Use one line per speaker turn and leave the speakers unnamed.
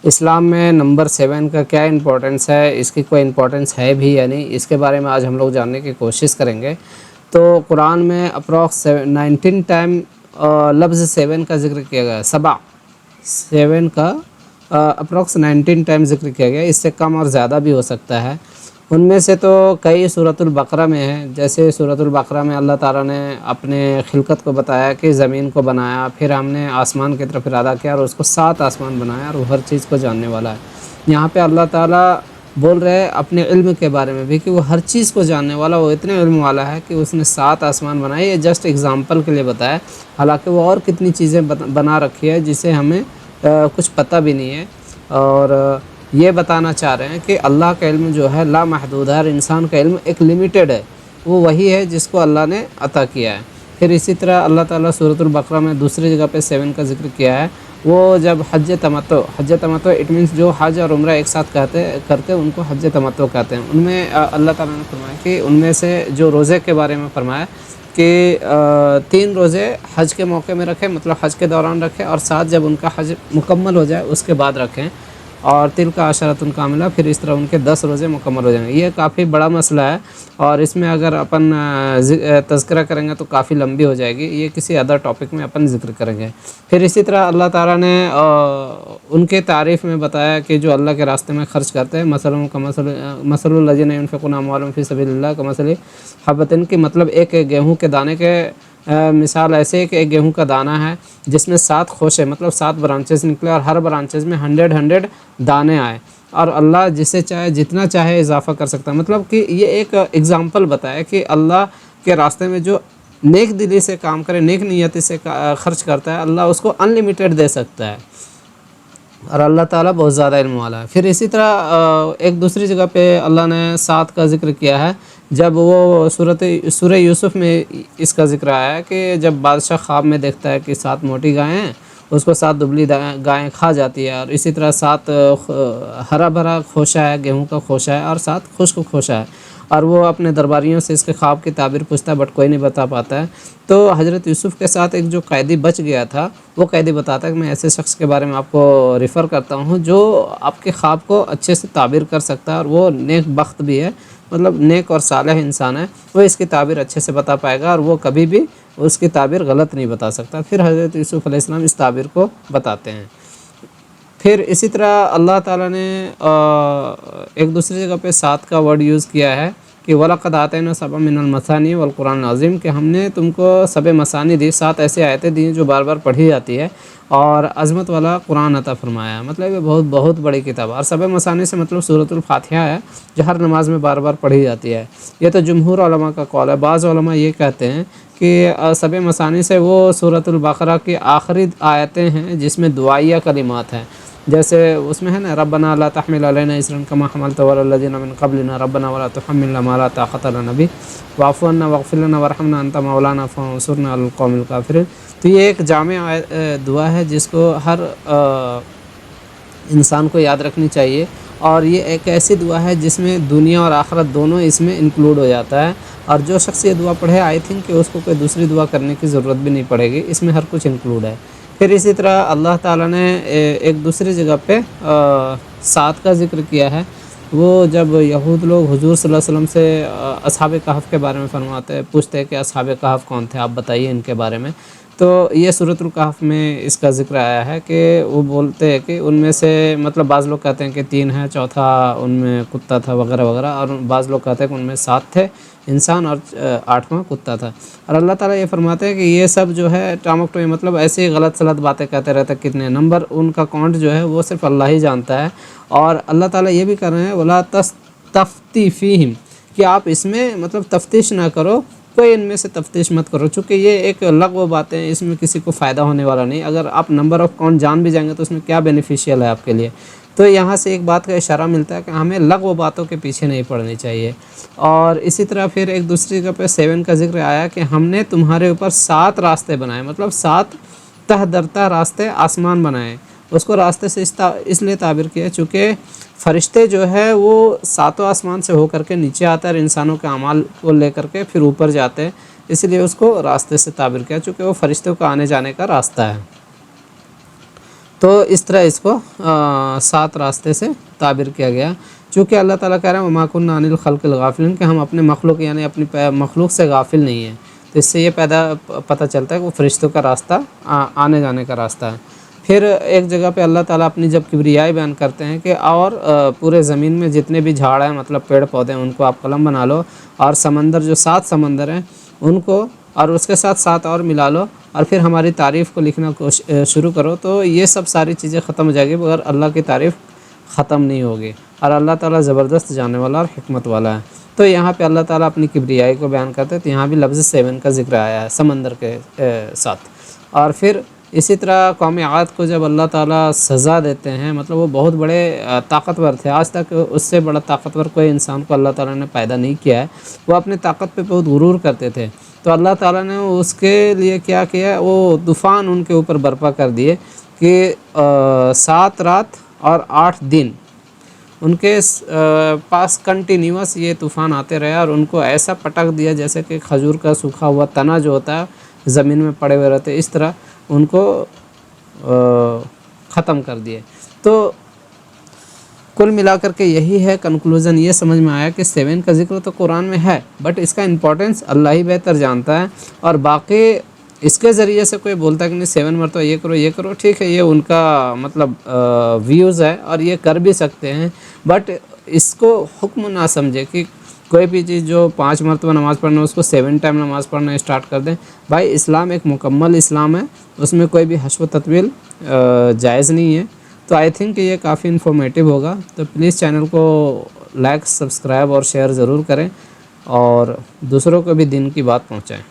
اسلام میں نمبر 7 کا کیا امپورٹنس ہے، اس کی کوئی امپورٹنس ہے بھی یا نہیں، اس کے بارے میں آج ہم لوگ جاننے کی کوشش کریں گے۔ تو قرآن میں اپروکس 19 ٹائم لفظ 7 کا ذکر کیا گیا ہے، 7 کا اپروکس 19 ٹائم ذکر کیا گیا، اس سے کم اور زیادہ بھی ہو سکتا ہے۔ ان میں سے تو کئی سورۃ البقرہ میں ہیں، جیسے سورۃ البقرہ میں اللہ تعالیٰ نے اپنے خلقت کو بتایا کہ زمین کو بنایا، پھر ہم نے آسمان کی طرف ارادہ کیا اور اس کو 7 آسمان بنایا اور وہ ہر چیز کو جاننے والا ہے۔ یہاں پہ اللہ تعالیٰ بول رہے ہیں اپنے علم کے بارے میں بھی کہ وہ ہر چیز کو جاننے والا، وہ اتنے علم والا ہے کہ اس نے 7 آسمان بنائے۔ یہ جسٹ اگزامپل کے لیے بتایا، حالانکہ وہ اور کتنی چیزیں بنا رکھی ہے جسے ہمیں کچھ پتہ بھی نہیں ہے۔ اور یہ بتانا چاہ رہے ہیں کہ اللہ کا علم جو ہے لامحدود ہے، اور انسان کا علم ایک لمیٹڈ ہے، وہ وہی ہے جس کو اللہ نے عطا کیا ہے۔ پھر اسی طرح اللہ تعالیٰ سورۃ البقرہ میں دوسری جگہ پہ 7 کا ذکر کیا ہے، وہ جب حج تمتع اٹ مینس جو حج اور عمرہ ایک ساتھ کرتے ان کو حج تمتع کہتے ہیں۔ ان میں اللہ تعالیٰ نے فرمایا کہ ان میں سے جو روزے کے بارے میں فرمایا کہ 3 روزے حج کے موقع میں رکھیں، مطلب حج کے دوران رکھیں، اور 7 جب ان کا حج مکمل ہو جائے اس کے بعد رکھیں، اور تلک عشرۃ کاملہ، پھر اس طرح ان کے 10 روزے مکمل ہو جائیں گے۔ یہ کافی بڑا مسئلہ ہے، اور اس میں اگر اپن تذکرہ کریں گے تو کافی لمبی ہو جائے گی، یہ کسی ادر ٹاپک میں اپن ذکر کریں گے۔ پھر اسی طرح اللہ تعالیٰ نے ان کے تعریف میں بتایا کہ جو اللہ کے راستے میں خرچ کرتے ہیں، مثل الذین ينفقون اموالهم فی سبیل اللہ کمثل حبۃ، کہ مطلب ایک گیہوں کے دانے کے مثال ایسے ہے کہ ایک گیہوں کا دانہ ہے جس میں 7 خوشے مطلب 7 برانچز نکلے، اور ہر برانچز میں 100 دانے آئے، اور اللہ جسے چاہے جتنا چاہے اضافہ کر سکتا ہے۔ مطلب کہ یہ ایک اگزامپل بتایا کہ اللہ کے راستے میں جو نیک دلی سے کام کرے، نیک نیتی سے خرچ کرتا ہے، اللہ اس کو ان لمیٹڈ دے سکتا ہے، اور اللہ تعالیٰ بہت زیادہ علم والا ہے۔ پھر اسی طرح ایک دوسری جگہ پہ اللہ نے 7 کا ذکر کیا ہے، جب وہ سورہ یوسف میں اس کا ذکر آیا ہے کہ جب بادشاہ خواب میں دیکھتا ہے کہ 7 موٹی گائیں ہیں، اس کو 7 دبلی گائیں کھا جاتی ہے، اور اسی طرح 7 ہرا بھرا خوشہ ہے، گیہوں کا خوشہ ہے، اور 7 خشک خوشہ ہے، اور وہ اپنے درباریوں سے اس کے خواب کی تعبیر پوچھتا ہے، بٹ کوئی نہیں بتا پاتا ہے۔ تو حضرت یوسف کے ساتھ ایک جو قیدی بچ گیا تھا، وہ قیدی بتاتا ہے کہ میں ایسے شخص کے بارے میں آپ کو ریفر کرتا ہوں جو آپ کے خواب کو اچھے سے تعبیر کر سکتا ہے، اور وہ نیک بخت بھی ہے، مطلب نیک اور صالح انسان ہے، وہ اس کی تعبیر اچھے سے بتا پائے گا، اور وہ کبھی بھی اس کی تعبیر غلط نہیں بتا سکتا۔ پھر حضرت یوسف علیہ السلام اس تعبیر کو بتاتے ہیں۔ پھر اسی طرح اللہ تعالیٰ نے ایک دوسری جگہ پہ 7 کا ورڈ یوز کیا ہے کہ وَلَقَدْ آتَيْنَا سَبْعًا مِنَ الْمَثَانِي وَالْقُرْآنِ الْعَظِيمِ، کہ ہم نے تم کو 7 مثانی دی، 7 ایسی آیتیں دی جو بار بار پڑھی جاتی ہے، اور عظمت والا قرآن عطا فرمایا۔ مطلب یہ بہت بڑی کتاب ہے، اور 7 مثانی سے مطلب سورۃ الفاتحہ ہے جو ہر نماز میں بار بار پڑھی جاتی ہے۔ یہ تو جمہور علماء کا قول ہے۔ بعض علماء یہ کہتے ہیں کہ 7 مثانی سے وہ سورۃ البقرہ کی آخری آیتیں ہیں جس میں دعائیہ کلمات ہیں، جیسے اس میں ہے نا ربنا لا تحمل علینا اصرا کما حملته علی الذین من قبلنا ربنا ولا تحملنا ما لا طاقة لنا به واعف عنا واغفر لنا وارحمنا انت مولانا فانصرنا علی القوم الکافرین۔ تو یہ ایک جامع دعا ہے جس کو ہر انسان کو یاد رکھنی چاہیے، اور یہ ایک ایسی دعا ہے جس میں دنیا اور آخرت دونوں اس میں انکلوڈ ہو جاتا ہے، اور جو شخص یہ دعا پڑھے آئی تھنک کہ اس کو کوئی دوسری دعا کرنے کی ضرورت بھی نہیں پڑے گی، اس میں ہر کچھ انکلوڈ ہے۔ پھر اسی طرح اللہ تعالیٰ نے ایک دوسری جگہ پہ 7 کا ذکر کیا ہے، وہ جب یہود لوگ حضور صلی اللہ علیہ وسلم سے اصحاب کہف کے بارے میں فرماتے پوچھتے ہیں کہ اصحاب کہف کون تھے، آپ بتائیے ان کے بارے میں، تو یہ سورۃ الکہف میں اس کا ذکر آیا ہے کہ وہ بولتے ہیں کہ ان میں سے مطلب بعض لوگ کہتے ہیں کہ 3 ہیں، چوتھا ان میں کتا تھا وغیرہ وغیرہ، اور بعض لوگ کہتے ہیں کہ ان میں 7 تھے انسان اور 8واں کتا تھا۔ اور اللہ تعالیٰ یہ فرماتے ہیں کہ یہ سب جو ہے ٹامک ٹوئی مطلب ایسی غلط سلط باتیں کہتے رہتے ہیں، کتنے نمبر ان کا کاؤنٹ جو ہے وہ صرف اللہ ہی جانتا ہے۔ اور اللہ تعالیٰ یہ بھی کر رہے ہیں وَلَا تَسْتَفْتِ فِيهِمْ، کہ آپ اس میں مطلب تفتیش نہ کرو، کوئی ان میں سے تفتیش مت کرو، چونکہ یہ ایک لغو باتیں ہیں، اس میں کسی کو فائدہ ہونے والا نہیں، اگر آپ نمبر آف کاؤنٹ جان بھی جائیں گے تو اس میں کیا بینیفیشیل ہے آپ کے لیے۔ تو یہاں سے ایک بات کا اشارہ ملتا ہے کہ ہمیں لغو باتوں کے پیچھے نہیں پڑنی چاہیے۔ اور اسی طرح پھر ایک دوسری جگہ پہ 7 کا ذکر آیا کہ ہم نے تمہارے اوپر 7 راستے بنائے، مطلب 7 تہ درتہ راستے آسمان بنائے۔ اس کو راستے سے اس لیے تعبیر کیا چونکہ فرشتے جو ہے وہ 7 آسمان سے ہو کر کے نیچے آتے ہیں، اور انسانوں کے اعمال کو لے کر کے پھر اوپر جاتے ہیں، اس لیے اس کو راستے سے تعبیر کیا چونکہ وہ فرشتوں کا آنے جانے کا راستہ ہے۔ تو اس طرح اس کو 7 راستے سے تعبیر کیا گیا، چونکہ اللہ تعالیٰ کہہ رہے ہیں وما کنا عن الخلق الغافلین، کہ ہم اپنے مخلوق یعنی اپنی مخلوق سے غافل نہیں ہیں۔ تو اس سے یہ پتہ چلتا ہے کہ وہ فرشتوں کا راستہ آنے جانے کا راستہ ہے۔ پھر ایک جگہ پہ اللہ تعالیٰ اپنی جب کبریائی بیان کرتے ہیں کہ اور پورے زمین میں جتنے بھی جھاڑ ہیں مطلب پیڑ پودے ہیں ان کو آپ قلم بنا لو، اور سمندر جو 7 سمندر ہیں ان کو اور اس کے ساتھ 7 اور ملا لو، اور پھر ہماری تعریف کو لکھنا شروع کرو، تو یہ سب ساری چیزیں ختم ہو جائے گی مگر اللہ کی تعریف ختم نہیں ہوگی، اور اللہ تعالیٰ زبردست جاننے والا اور حکمت والا ہے۔ تو یہاں پہ اللہ تعالیٰ اپنی کبریائی کو بیان کرتے ہیں، تو یہاں بھی لفظ 7 کا ذکر آیا ہے سمندر کے ساتھ۔ اور پھر اسی طرح قوم عاد کو جب اللہ تعالیٰ سزا دیتے ہیں، مطلب وہ بہت بڑے طاقتور تھے، آج تک اس سے بڑا طاقتور کوئی انسان کو اللہ تعالیٰ نے پیدا نہیں کیا ہے، وہ اپنی طاقت پہ بہت غرور کرتے تھے، تو اللہ تعالیٰ نے اس کے لیے کیا کیا، وہ طوفان ان کے اوپر برپا کر دیے کہ 7 رات اور 8 دن ان کے پاس کنٹینیوس یہ طوفان آتے رہے، اور ان کو ایسا پٹک دیا جیسے کہ کھجور کا سوکھا ہوا تنا جو ہوتا ہے زمین میں پڑے ہوئے رہتے، اس طرح ان کو ختم کر دیے۔ تو کل ملا کر کے یہی ہے کنکلوژن، یہ سمجھ میں آیا کہ 7 کا ذکر تو قرآن میں ہے، بٹ اس کا امپورٹنس اللہ ہی بہتر جانتا ہے، اور باقی اس کے ذریعے سے کوئی بولتا ہے کہ نہیں 7 مرتبہ یہ کرو، ٹھیک ہے، یہ ان کا مطلب ویوز ہے اور یہ کر بھی سکتے ہیں، بٹ اس کو حکم نہ سمجھے کہ کوئی بھی چیز جو 5 مرتبہ نماز پڑھنا اس کو 7 ٹائم نماز پڑھنا اسٹارٹ کر دیں۔ بھائی اسلام ایک مکمل اسلام ہے، اس میں کوئی بھی حشو و تطویل جائز نہیں ہے۔ تو آئی تھنک یہ کافی انفارمیٹیو ہوگا، تو پلیز چینل کو لائک، سبسکرائب اور شیئر ضرور کریں، اور دوسروں کو بھی دین کی بات پہنچائیں۔